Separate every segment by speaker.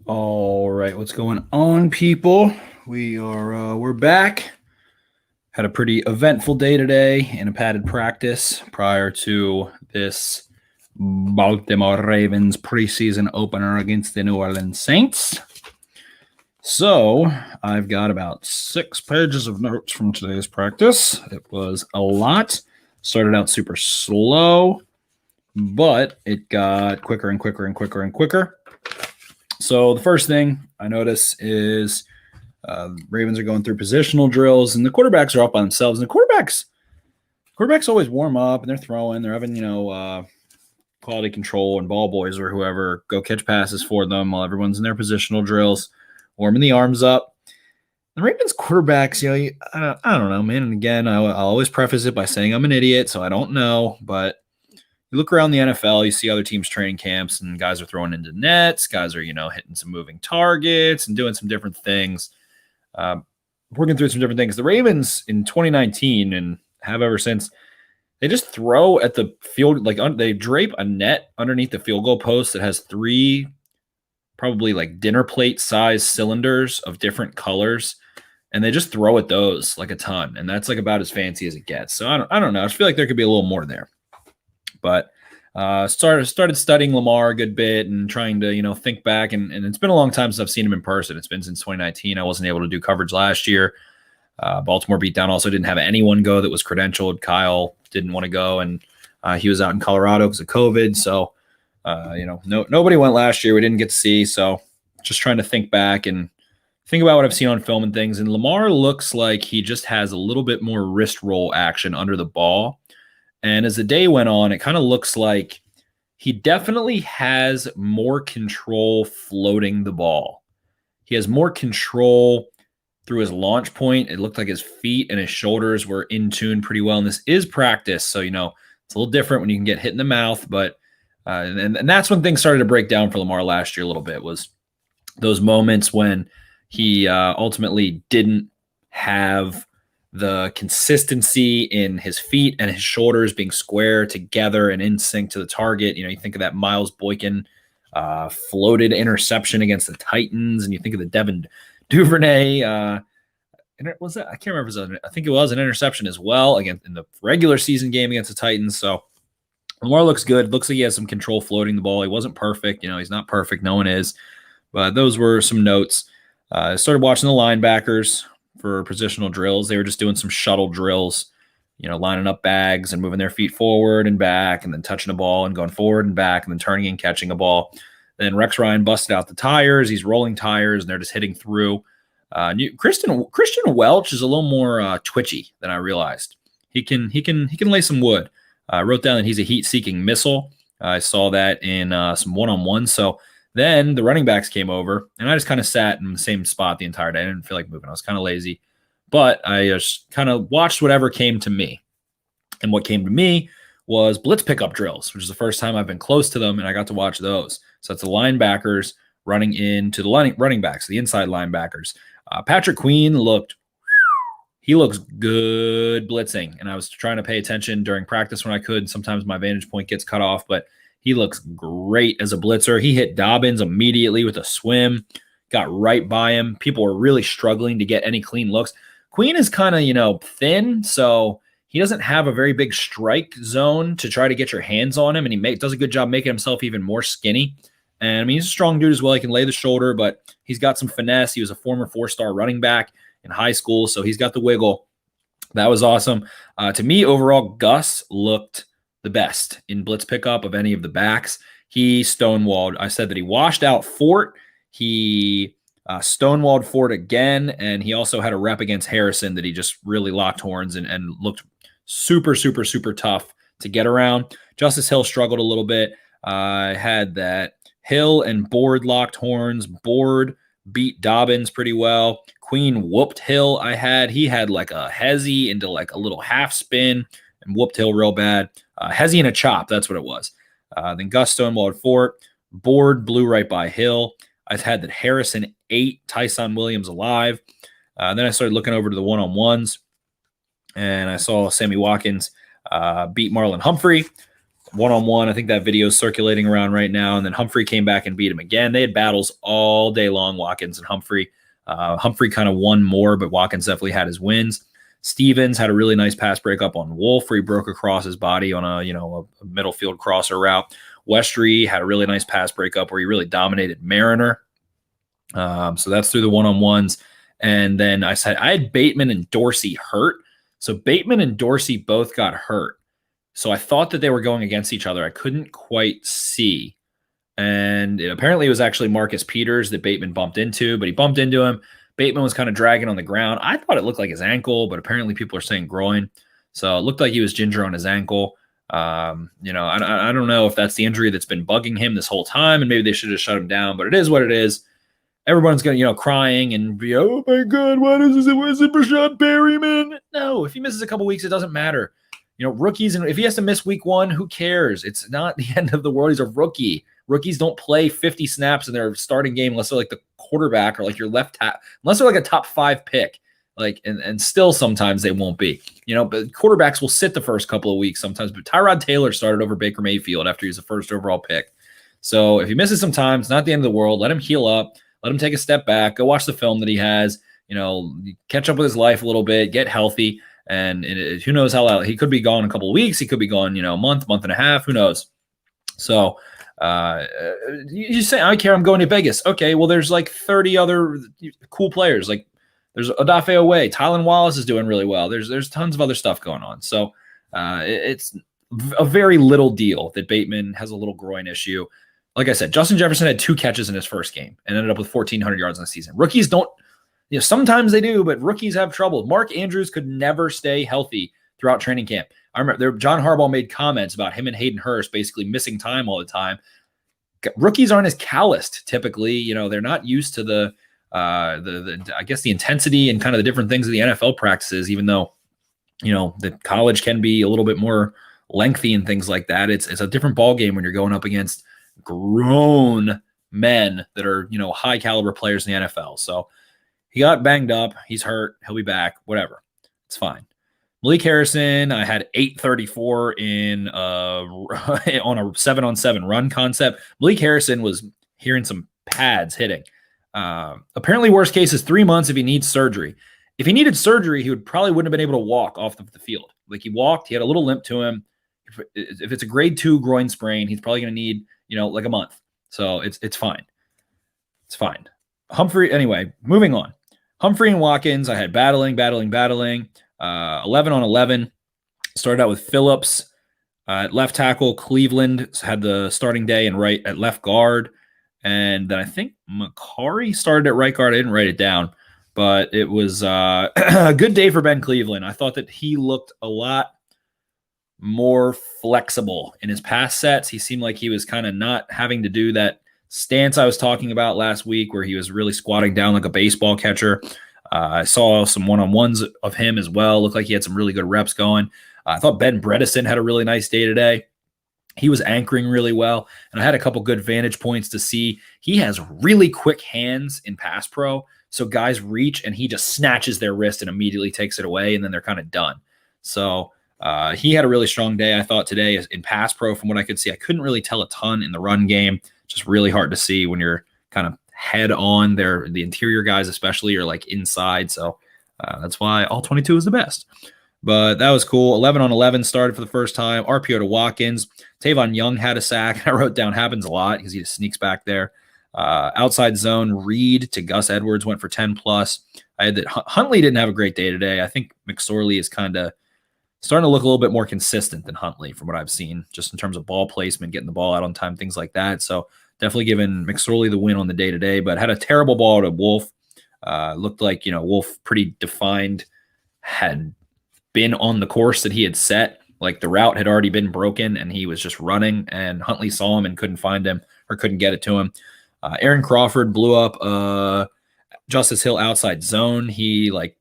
Speaker 1: All right, what's going on, people? We're back. Had a pretty eventful day today in a padded practice prior to this Baltimore Ravens preseason opener against the New Orleans Saints. So I've got about 6 pages of notes from today's practice. It was a lot. Started out super slow, but it got quicker and quicker and quicker and quicker. So the first thing I notice is Ravens are going through positional drills, and the quarterbacks are up by themselves. And the quarterbacks always warm up, and they're throwing. They're having quality control and ball boys or whoever go catch passes for them while everyone's in their positional drills, warming the arms up. The Ravens quarterbacks, I don't know, man. And again, I'll always preface it by saying I'm an idiot, so I don't know, but you look around the NFL, you see other teams' training camps, and guys are throwing into nets. Guys are, hitting some moving targets and doing some different things, working through some different things. The Ravens in 2019 and have ever since, they just throw at the field, they drape a net underneath the field goal post that has 3 probably like dinner plate size cylinders of different colors, and they just throw at those like a ton, and that's like about as fancy as it gets. So I don't know. I just feel like there could be a little more there. But started studying Lamar a good bit and trying to, think back. And it's been a long time since I've seen him in person. It's been since 2019. I wasn't able to do coverage last year. Baltimore beat down. Also didn't have anyone go that was credentialed. Kyle didn't want to go, and he was out in Colorado because of COVID. So, nobody went last year. We didn't get to see. So just trying to think back and think about what I've seen on film and things. And Lamar looks like he just has a little bit more wrist roll action under the ball. And as the day went on, it kind of looks like he definitely has more control floating the ball. He has more control through his launch point. It looked like his feet and his shoulders were in tune pretty well. And this is practice, so, it's a little different when you can get hit in the mouth. But and that's when things started to break down for Lamar last year a little bit, was those moments when he ultimately didn't have the consistency in his feet and his shoulders being square together and in sync to the target. You think of that Miles Boykin floated interception against the Titans, and you think of the Devin Duvernay. Was that? I can't remember. I think it was an interception as well again in the regular season game against the Titans. So Lamar looks good. Looks like he has some control floating the ball. He wasn't perfect. He's not perfect. No one is. But those were some notes. I started watching the linebackers for positional drills. They were just doing some shuttle drills, lining up bags and moving their feet forward and back, and then touching a ball and going forward and back, and then turning and catching a ball. Then Rex Ryan busted out the tires. He's rolling tires, and they're just hitting through. Christian Welch is a little more twitchy than I realized. He can lay some wood. I wrote down that he's a heat-seeking missile. I saw that in some one-on-ones. So then the running backs came over, and I just kind of sat in the same spot the entire day. I didn't feel like moving. I was kind of lazy, but I just kind of watched whatever came to me. And what came to me was blitz pickup drills, which is the first time I've been close to them, and I got to watch those. So it's the linebackers running into the running backs, the inside linebackers. Patrick Queen looks good blitzing, and I was trying to pay attention during practice when I could. Sometimes my vantage point gets cut off, but he looks great as a blitzer. He hit Dobbins immediately with a swim, got right by him. People were really struggling to get any clean looks. Queen is kind of, thin, so he doesn't have a very big strike zone to try to get your hands on him, and he does a good job making himself even more skinny. And, he's a strong dude as well. He can lay the shoulder, but he's got some finesse. He was a former 4-star running back in high school, so he's got the wiggle. That was awesome. To me, overall, Gus looked the best in blitz pickup of any of the backs. He stonewalled. I said that he washed out Fort. He stonewalled Fort again, and he also had a rep against Harrison that he just really locked horns and looked super, super, super tough to get around. Justice Hill struggled a little bit. I had that Hill and Board locked horns. Board beat Dobbins pretty well. Queen whooped Hill. He had like a hezzy into like a little half spin and whooped Hill real bad. Hezzy and a chop, that's what it was. Then Gus stonewalled Fort. Board blew right by Hill. I've had that Harrison ate Tyson Williams alive. Then I started looking over to the one-on-ones, and I saw Sammy Watkins beat Marlon Humphrey. one-on-one. I think that video is circulating around right now. And then Humphrey came back and beat him again. They had battles all day long, Watkins and Humphrey. Humphrey kind of won more, but Watkins definitely had his wins. Stevens had a really nice pass breakup on Wolf, where he broke across his body on a middle field crosser route. Westry had a really nice pass breakup where he really dominated Mariner. So that's through the one-on-ones. And then I had Bateman and Dorsey hurt. So Bateman and Dorsey both got hurt. So I thought that they were going against each other. I couldn't quite see. And apparently it was actually Marcus Peters that Bateman bumped into, but he bumped into him. Bateman was kind of dragging on the ground. I thought it looked like his ankle, but apparently people are saying groin. So it looked like he was ginger on his ankle. I don't know if that's the injury that's been bugging him this whole time, and maybe they should have shut him down, but it is what it is. Everyone's going to, crying and be, oh my God, what is this? What is it, Brashad Perryman? No, if he misses a couple weeks, it doesn't matter. Rookies, and if he has to miss week 1, who cares? It's not the end of the world. He's a rookie. Rookies don't play 50 snaps in their starting game unless they're like the quarterback or like your left tackle, unless they're like a top 5 pick. And still sometimes they won't be. But quarterbacks will sit the first couple of weeks sometimes. But Tyrod Taylor started over Baker Mayfield after he was the first overall pick. So if he misses some time, it's not the end of the world. Let him heal up. Let him take a step back. Go watch the film that he has. Catch up with his life a little bit. Get healthy. And who knows how long. He could be gone a couple of weeks. He could be gone, a month and a half. Who knows? So you say, I don't care. I'm going to Vegas. Okay, well, there's like 30 other cool players. Like there's Odafe Owe. Tylan Wallace is doing really well. There's tons of other stuff going on. So it's a very little deal that Bateman has a little groin issue. Like I said, Justin Jefferson had 2 catches in his first game and ended up with 1,400 yards in the season. Rookies don't. Sometimes they do, but rookies have trouble. Mark Andrews could never stay healthy throughout training camp. I remember John Harbaugh made comments about him and Hayden Hurst basically missing time all the time. Rookies aren't as calloused typically. They're not used to the I guess the intensity and kind of the different things of the NFL practices, even though, the college can be a little bit more lengthy and things like that. It's a different ball game when you're going up against grown men that are, high caliber players in the NFL. So he got banged up. He's hurt. He'll be back. Whatever. It's fine. Malik Harrison, I had 834 in on a 7-on-7 run concept. Malik Harrison was hearing some pads hitting. Apparently, worst case is 3 months if he needs surgery. If he needed surgery, he wouldn't have been able to walk off the field. Like he walked, he had a little limp to him. If it's a grade 2 groin sprain, he's probably going to need, like a month. So it's fine. It's fine. Humphrey, anyway, moving on. Humphrey and Watkins, I had battling. 11 on 11. Started out with Phillips at left tackle. Cleveland had the starting day and right at left guard. And then I think Macari started at right guard. I didn't write it down, but it was a good day for Ben Cleveland. I thought that he looked a lot more flexible in his pass sets. He seemed like he was kind of not having to do that stance I was talking about last week where he was really squatting down like a baseball catcher. I saw some one-on-ones of him as well. Looked like he had some really good reps going. I thought Ben Bredesen had a really nice day today. He was anchoring really well, and I had a couple good vantage points to see. He has really quick hands in pass pro, so guys reach, and he just snatches their wrist and immediately takes it away, and then they're kind of done. So he had a really strong day, I thought, today in pass pro from what I could see. I couldn't really tell a ton in the run game. Just really hard to see when you're kind of head on there. The interior guys especially are like inside, so that's why all 22 is the best. But that was cool. 11 on 11 started for the first time. RPO to Watkins. Tavon Young had a sack. I wrote down happens a lot because he just sneaks back there. Outside zone, Reed to Gus Edwards went for 10 plus. I had that Huntley didn't have a great day today. I think McSorley is kind of starting to look a little bit more consistent than Huntley from what I've seen, just in terms of ball placement, getting the ball out on time, things like that. So definitely giving McSorley the win on the day today, but had a terrible ball to Wolf. Looked like, Wolf pretty defined, had been on the course that he had set. Like the route had already been broken and he was just running, and Huntley saw him and couldn't find him or couldn't get it to him. Aaron Crawford blew up Justice Hill outside zone. He like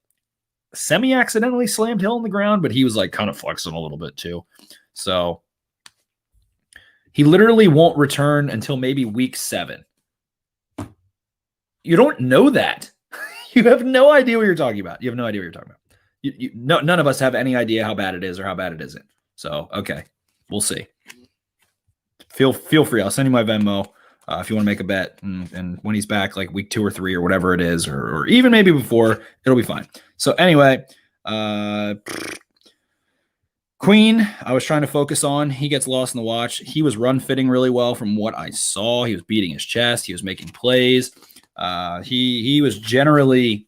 Speaker 1: semi-accidentally slammed Hill on the ground, but he was like kind of flexing a little bit too. So he literally won't return until maybe week 7. You don't know that. You have no idea what you're talking about. You have no idea what you're talking about. None of us have any idea how bad it is or how bad it isn't. So, okay, we'll see. feel free. I'll send you my Venmo if you want to make a bet. And when he's back, like week 2 or 3 or whatever it is, or even maybe before, it'll be fine. So anyway, Queen, I was trying to focus on. He gets lost in the watch. He was run fitting really well from what I saw. He was beating his chest. He was making plays. He was generally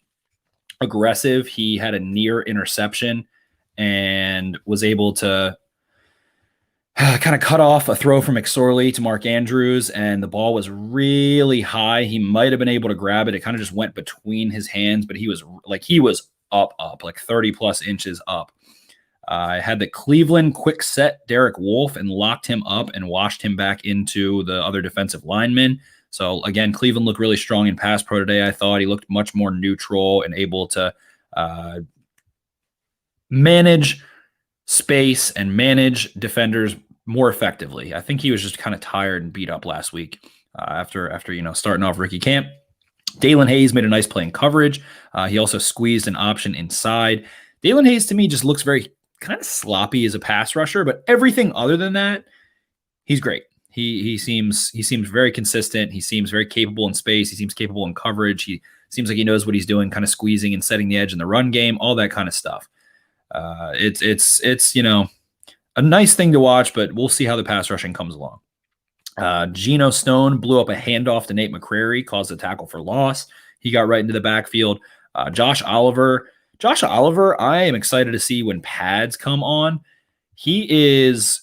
Speaker 1: aggressive. He had a near interception and was able to kind of cut off a throw from McSorley to Mark Andrews, and the ball was really high. He might have been able to grab it. It kind of just went between his hands, but he was up, like 30 plus inches up. I had the Cleveland quick set Derek Wolfe and locked him up and washed him back into the other defensive lineman. So again, Cleveland looked really strong in pass pro today. I thought he looked much more neutral and able to manage space and manage defenders more effectively. I think he was just kind of tired and beat up last week after starting off rookie camp. Dalen Hayes made a nice play in coverage. He also squeezed an option inside. Dalen Hayes to me just looks very kind of sloppy as a pass rusher, but everything other than that, he's great. He seems very consistent. He seems very capable in space. He seems capable in coverage. He seems like he knows what he's doing, kind of squeezing and setting the edge in the run game, all that kind of stuff. It's a nice thing to watch, but we'll see how the pass rushing comes along. Geno Stone blew up a handoff to Nate McCrary, caused a tackle for loss. He got right into the backfield. Josh Oliver, I am excited to see when pads come on. He is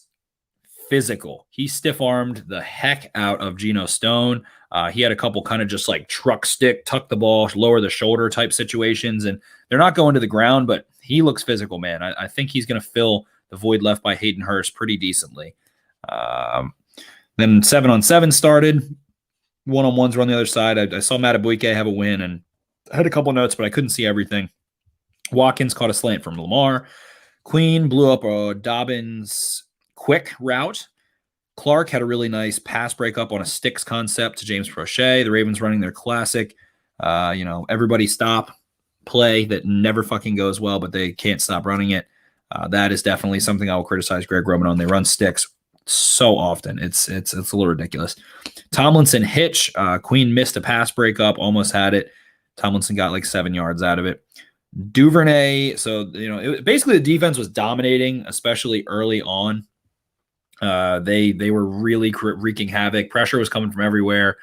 Speaker 1: physical. He stiff-armed the heck out of Geno Stone. He had a couple kind of just like truck stick, tuck the ball, lower the shoulder type situations, and they're not going to the ground, but he looks physical, man. I think he's going to fill the void left by Hayden Hurst pretty decently. Then 7-on-7 started. 1-on-1s were on the other side. I saw Madubuike have a win, and I had a couple notes, but I couldn't see everything. Watkins caught a slant from Lamar. Queen blew up a Dobbins quick route. Clark had a really nice pass breakup on a sticks concept to James Prochet. The Ravens running their classic, everybody stop play that never fucking goes well, but they can't stop running it. That is definitely something I will criticize Greg Roman on. They run sticks so often. It's a little ridiculous. Tomlinson hitch. Queen missed a pass breakup, almost had it. Tomlinson got like 7 yards out of it. Duvernay. So, basically the defense was dominating, especially early on. They were really wreaking havoc. Pressure was coming from everywhere.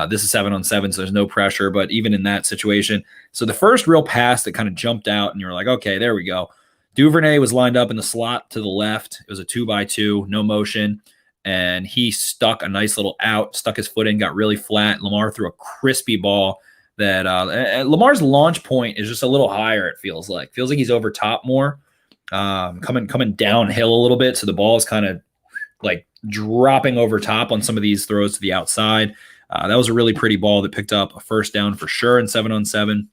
Speaker 1: This is 7-on-7, so there's no pressure, but even in that situation. So the first real pass that kind of jumped out and you're like, okay, there we go. Duvernay was lined up in the slot to the left. It was a 2x2, no motion. And he stuck a nice little out, stuck his foot in, got really flat. Lamar threw a crispy ball that Lamar's launch point is just a little higher, it feels like. Feels like he's over top more, coming downhill a little bit. So the ball is kind of like dropping over top on some of these throws to the outside. That was a really pretty ball that picked up a first down for sure in 7-on-7.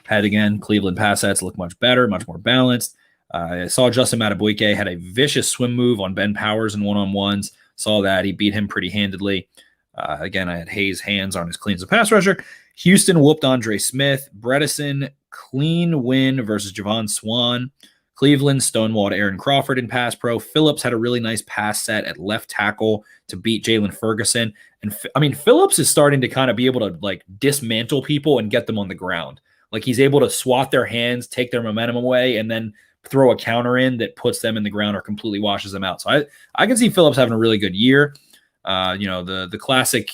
Speaker 1: Had again, Cleveland pass sets look much better, much more balanced. I saw Justin Madubuike had a vicious swim move on Ben Powers in 1-on-1s. Saw that. He beat him pretty handedly. Again, I had Hayes' hands on his clean as a pass rusher. Houston whooped Andre Smith. Bredesen, clean win versus Javon Swan. Cleveland stonewalled Aaron Crawford in pass pro. Phillips had a really nice pass set at left tackle to beat Jalen Ferguson. And Phillips is starting to kind of be able to like dismantle people and get them on the ground. Like he's able to swat their hands, take their momentum away, and then throw a counter in that puts them in the ground or completely washes them out. So I can see Phillips having a really good year. The classic,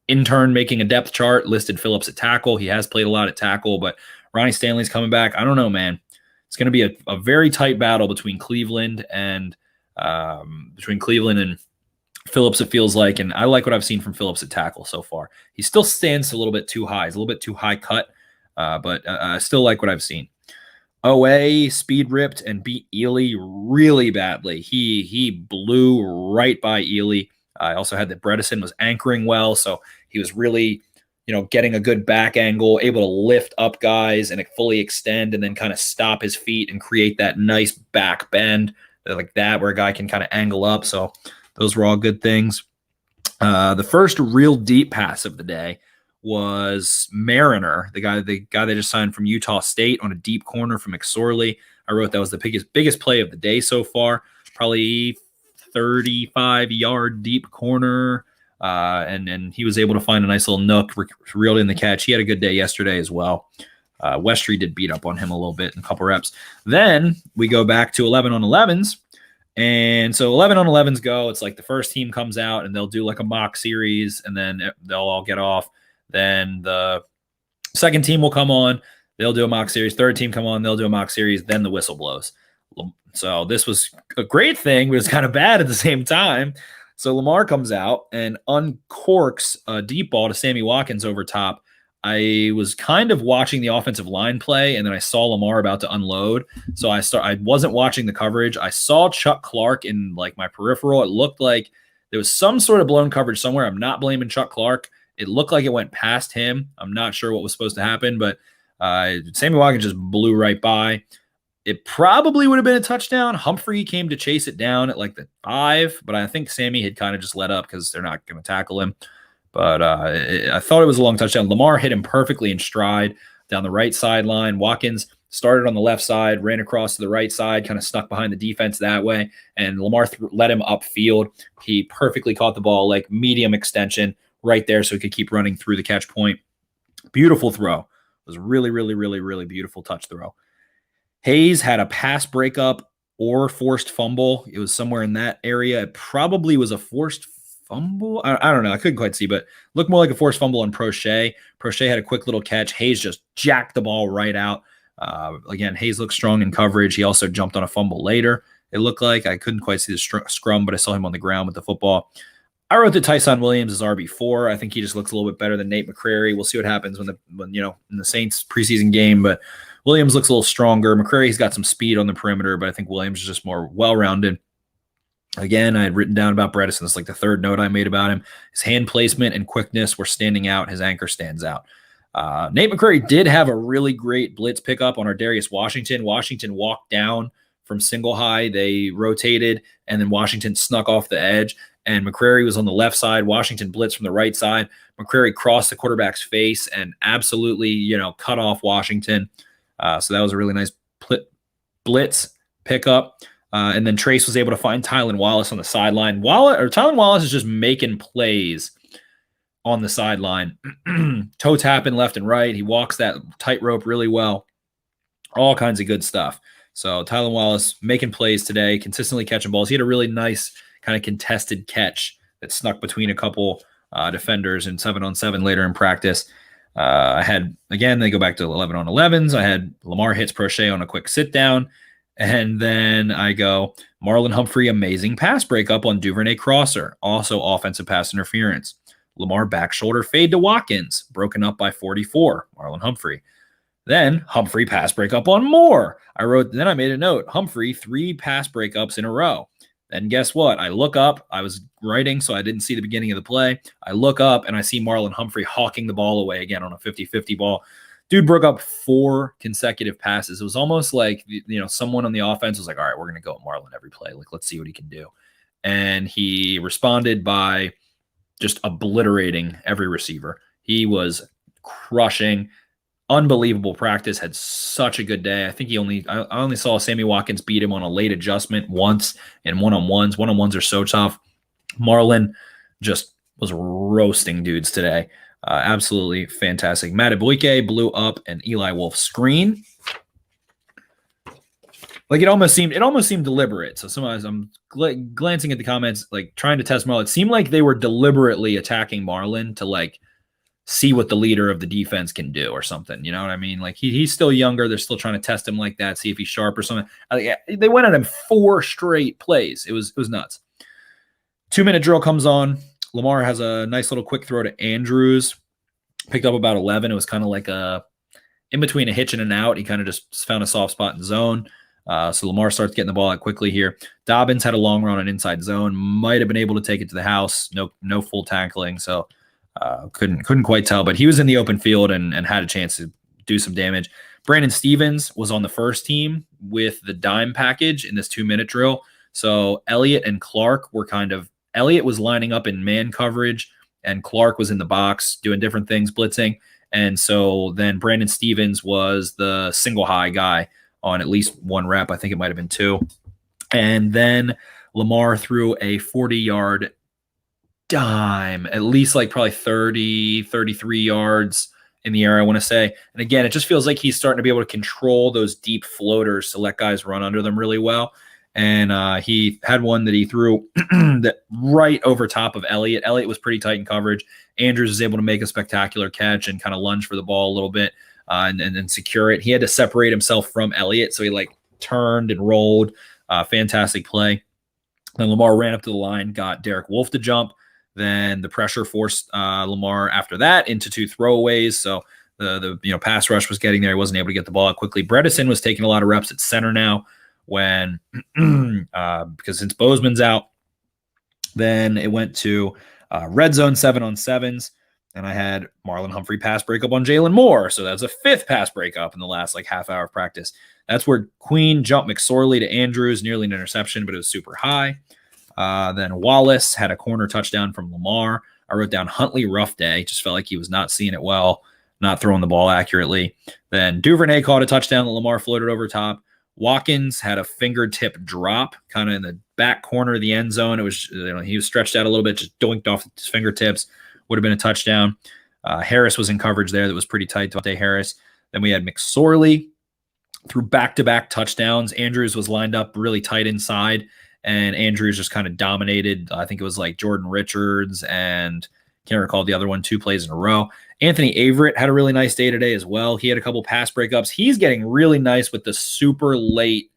Speaker 1: intern making a depth chart listed Phillips at tackle. He has played a lot at tackle, but Ronnie Stanley's coming back. I don't know, man. It's going to be a very tight battle between Cleveland and Phillips, it feels like. And I like what I've seen from Phillips at tackle so far. He still stands a little bit too high. He's a little bit too high cut, but I still like what I've seen. OA speed ripped and beat Ely really badly. He blew right by Ely. I also had that Bredesen was anchoring well, so he was really, getting a good back angle, able to lift up guys and fully extend and then kind of stop his feet and create that nice back bend like that where a guy can kind of angle up. So those were all good things. The first real deep pass of the day was Mariner, the guy they just signed from Utah State on a deep corner from McSorley. I wrote that was the biggest play of the day so far. Probably 35-yard deep corner. And he was able to find a nice little nook, reeled in the catch. He had a good day yesterday as well. Westry did beat up on him a little bit in a couple reps. Then we go back to 11 on 11s. And so 11 on 11s go. It's like the first team comes out and they'll do like a mock series and then they'll all get off. Then the second team will come on. They'll do a mock series. Third team come on. They'll do a mock series. Then the whistle blows. So this was a great thing, but it's kind of bad at the same time. So Lamar comes out and uncorks a deep ball to Sammy Watkins over top. I was kind of watching the offensive line play, and then I saw Lamar about to unload. So I wasn't watching the coverage. I saw Chuck Clark in like my peripheral. It looked like there was some sort of blown coverage somewhere. I'm not blaming Chuck Clark. It looked like it went past him. I'm not sure what was supposed to happen, but Sammy Watkins just blew right by. It probably would have been a touchdown. Humphrey came to chase it down at like the 5, but I think Sammy had kind of just let up because they're not going to tackle him. But I thought it was a long touchdown. Lamar hit him perfectly in stride down the right sideline. Watkins started on the left side, ran across to the right side, kind of snuck behind the defense that way, and Lamar let him upfield. He perfectly caught the ball, like medium extension right there so he could keep running through the catch point. Beautiful throw. It was really, really, really, really beautiful touch throw. Hayes had a pass breakup or forced fumble. It was somewhere in that area. It probably was a forced fumble. I don't know. I couldn't quite see, but looked more like a forced fumble on Prochet. Prochet had a quick little catch. Hayes just jacked the ball right out. Again, Hayes looked strong in coverage. He also jumped on a fumble later. It looked like I couldn't quite see the scrum, but I saw him on the ground with the football. I wrote that Tyson Williams is RB4. I think he just looks a little bit better than Nate McCrary. We'll see what happens when in the Saints preseason game, but Williams looks a little stronger. McCrary's got some speed on the perimeter, but I think Williams is just more well-rounded. Again, I had written down about Bredesen. It's like the third note I made about him. His hand placement and quickness were standing out. His anchor stands out. Nate McCrary did have a really great blitz pickup on our Darius Washington. Washington walked down from single high. They rotated, and then Washington snuck off the edge, and McCrary was on the left side. Washington blitzed from the right side. McCrary crossed the quarterback's face and absolutely, cut off Washington. So that was a really nice blitz pickup. And then Trace was able to find Tylan Wallace on the sideline. Tylan Wallace is just making plays on the sideline. Toe tapping left and right. He walks that tightrope really well. All kinds of good stuff. So Tylan Wallace making plays today, consistently catching balls. He had a really nice kind of contested catch that snuck between a couple defenders in 7-on-7 later in practice. I had, again, they go back to 11 on 11s. I had Lamar hits Prochet on a quick sit down. And then I go Marlon Humphrey, amazing pass breakup on Duvernay Crosser, also offensive pass interference. Lamar back shoulder fade to Watkins, broken up by 44, Marlon Humphrey. Then Humphrey pass breakup on Moore. Then I made a note, Humphrey 3 pass breakups in a row. And guess what? I look up. I was writing, so I didn't see the beginning of the play. I look up, and I see Marlon Humphrey hawking the ball away again on a 50-50 ball. Dude broke up 4 consecutive passes. It was almost like, someone on the offense was like, all right, we're going to go with Marlon every play. Like, let's see what he can do. And he responded by just obliterating every receiver. He was crushing. Unbelievable practice. Had such a good day. I think I only saw Sammy Watkins beat him on a late adjustment once in one-on-ones. One-on-ones are so tough. Marlon just was roasting dudes today. Absolutely fantastic. Matt Eboike blew up an Eli Wolf screen. Like it almost seemed deliberate. So sometimes I'm glancing at the comments, like trying to test Marlon. It seemed like they were deliberately attacking Marlon to like see what the leader of the defense can do or something. You know what I mean? Like he's still younger. They're still trying to test him like that, see if he's sharp or something. They went at him 4 straight plays. It was nuts. 2-minute drill comes on. Lamar has a nice little quick throw to Andrews. Picked up about 11. It was kind of like in between a hitch and an out. He kind of just found a soft spot in zone. So Lamar starts getting the ball out quickly here. Dobbins had a long run on inside zone. Might have been able to take it to the house. No full tackling. So couldn't quite tell. But he was in the open field and had a chance to do some damage. Brandon Stevens was on the first team with the dime package in this 2-minute drill. So Elliott and Clark were Elliott was lining up in man coverage, and Clark was in the box doing different things, blitzing. And so then Brandon Stevens was the single high guy on at least 1 rep. I think it might have been 2. And then Lamar threw a 40-yard dime, at least like probably 30, 33 yards in the air, I want to say. And again, it just feels like he's starting to be able to control those deep floaters to let guys run under them really well. And he had one that he threw that right over top of Elliott. Elliott was pretty tight in coverage. Andrews was able to make a spectacular catch and kind of lunge for the ball a little bit and secure it. He had to separate himself from Elliott, so he like turned and rolled. Fantastic play. Then Lamar ran up to the line, got Derek Wolfe to jump. Then the pressure forced Lamar after that into 2 throwaways. So the pass rush was getting there. He wasn't able to get the ball out quickly. Bredesen was taking a lot of reps at center now when because since Bozeman's out, then it went to red zone 7-on-7s. And I had Marlon Humphrey pass breakup on Jalen Moore. So that's a 5th pass breakup in the last like half hour of practice. That's where Queen jumped McSorley to Andrews, nearly an interception, but it was super high. Then Wallace had a corner touchdown from Lamar. I wrote down Huntley rough day. Just felt like he was not seeing it well, not throwing the ball accurately. Then Duvernay caught a touchdown that Lamar floated over top. Watkins had a fingertip drop kind of in the back corner of the end zone. It was he was stretched out a little bit, just doinked off his fingertips. Would have been a touchdown. Harris was in coverage there that was pretty tight. Devontae Harris. Then we had McSorley threw back-to-back touchdowns. Andrews was lined up really tight inside, and Andrews just kind of dominated. I think it was like Jordan Richards and can't recall the other one, 2 plays in a row. Anthony Averett had a really nice day today as well. He had a couple pass breakups. He's getting really nice with the super late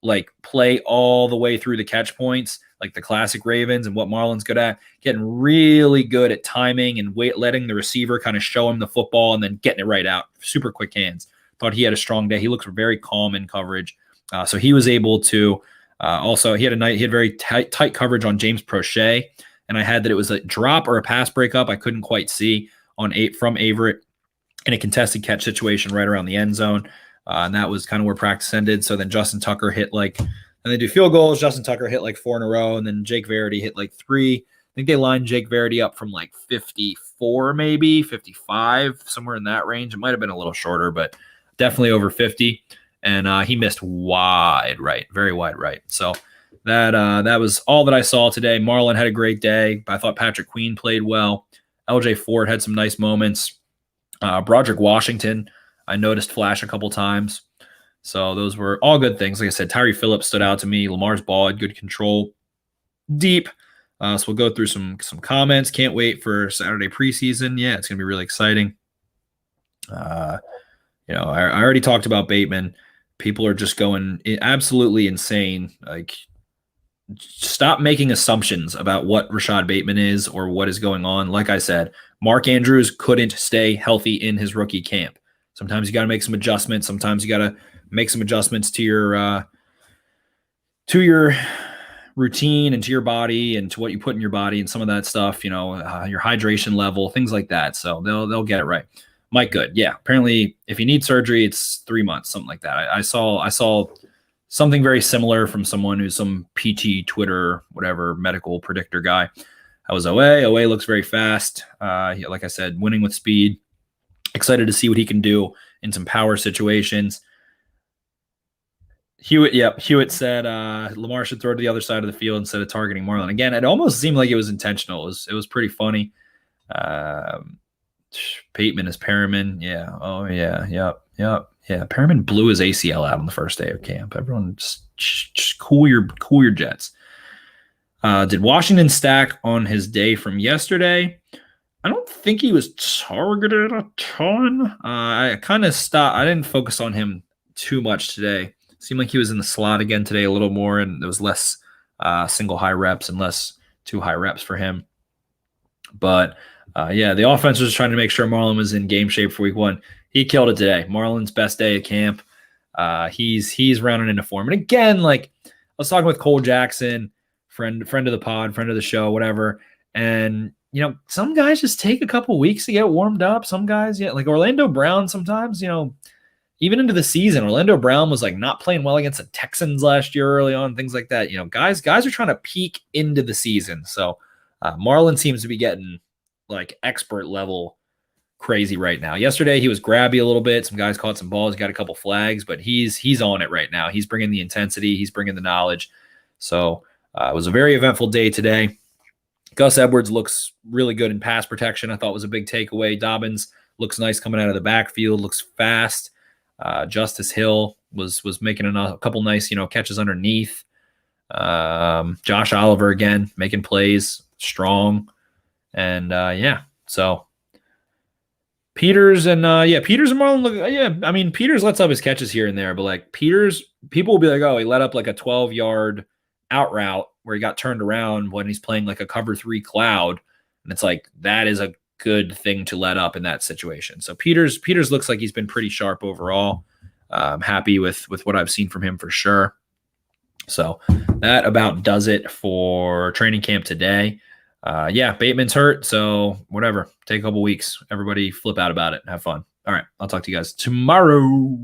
Speaker 1: like play all the way through the catch points, like the classic Ravens and what Marlon's good at, getting really good at timing and letting the receiver kind of show him the football and then getting it right out. Super quick hands. Thought he had a strong day. He looks very calm in coverage. So he was able to also, he had very tight coverage on James Prochet. And I had that it was a drop or a pass breakup. I couldn't quite see from Averett in a contested catch situation right around the end zone. And that was kind of where practice ended. So then Justin Tucker hit and they do field goals. Justin Tucker hit like 4 in a row. And then Jake Verity hit like 3. I think they lined Jake Verity up from like 54, maybe 55, somewhere in that range. It might have been a little shorter, but definitely over 50. And he missed wide right, very wide right. So that was all that I saw today. Marlon had a great day. I thought Patrick Queen played well. LJ Ford had some nice moments. Broderick Washington, I noticed flash a couple times. So those were all good things. Like I said, Tyree Phillips stood out to me. Lamar's ball had good control. Deep. So we'll go through some comments. Can't wait for Saturday preseason. Yeah, it's going to be really exciting. I already talked about Bateman. People are just going absolutely insane. Like, stop making assumptions about what Rashad Bateman is or what is going on. Like I said, Mark Andrews couldn't stay healthy in his rookie camp. Sometimes you got to make some adjustments. Sometimes you got to make some adjustments to your routine and to your body and to what you put in your body and some of that stuff, your hydration level, things like that. So they'll get it right. Mike Good. Yeah. Apparently if you need surgery, it's 3 months, something like that. I saw something very similar from someone who's some PT, Twitter, whatever, medical predictor guy. That was OA. OA looks very fast. Like I said, winning with speed. Excited to see what he can do in some power situations. Hewitt said Lamar should throw to the other side of the field instead of targeting Marlon. Again, it almost seemed like it was intentional. It was pretty funny. Bateman is Perriman. Yeah. Oh, yeah. Yep. Yeah. Perriman blew his ACL out on the first day of camp. Everyone just cool your jets. Did Washington stack on his day from yesterday? I don't think he was targeted a ton. I kind of stopped. I didn't focus on him too much today. Seemed like he was in the slot again today a little more, and there was less single high reps and less 2 high reps for him. But the offense was trying to make sure Marlon was in game shape for week 1. He killed it today. Marlon's best day at camp. He's rounding into form. And again, like I was talking with Cole Jackson, friend of the pod, friend of the show, whatever. And some guys just take a couple weeks to get warmed up. Some guys, like Orlando Brown sometimes, even into the season, Orlando Brown was like not playing well against the Texans last year early on, things like that. Guys are trying to peak into the season. So Marlon seems to be getting like expert level crazy right now. Yesterday he was grabby a little bit. Some guys caught some balls, got a couple flags, but he's on it right now. He's bringing the intensity, he's bringing the knowledge. So It was a very eventful day today. Gus Edwards looks really good in pass protection. I thought was a big takeaway. Dobbins looks nice coming out of the backfield, looks fast. Justice Hill was making a couple nice, catches underneath. Josh Oliver again making plays, strong. And so Peters and Peters and Marlon look, I mean, Peters lets up his catches here and there, but like Peters, people will be like, oh, he let up like a 12-yard out route where he got turned around when he's playing like a cover 3 cloud. And it's like, that is a good thing to let up in that situation. So Peters looks like he's been pretty sharp overall. I'm happy with what I've seen from him for sure. So that about does it for training camp today. Bateman's hurt, so whatever. Take a couple weeks. Everybody flip out about it. Have fun. All right, I'll talk to you guys tomorrow.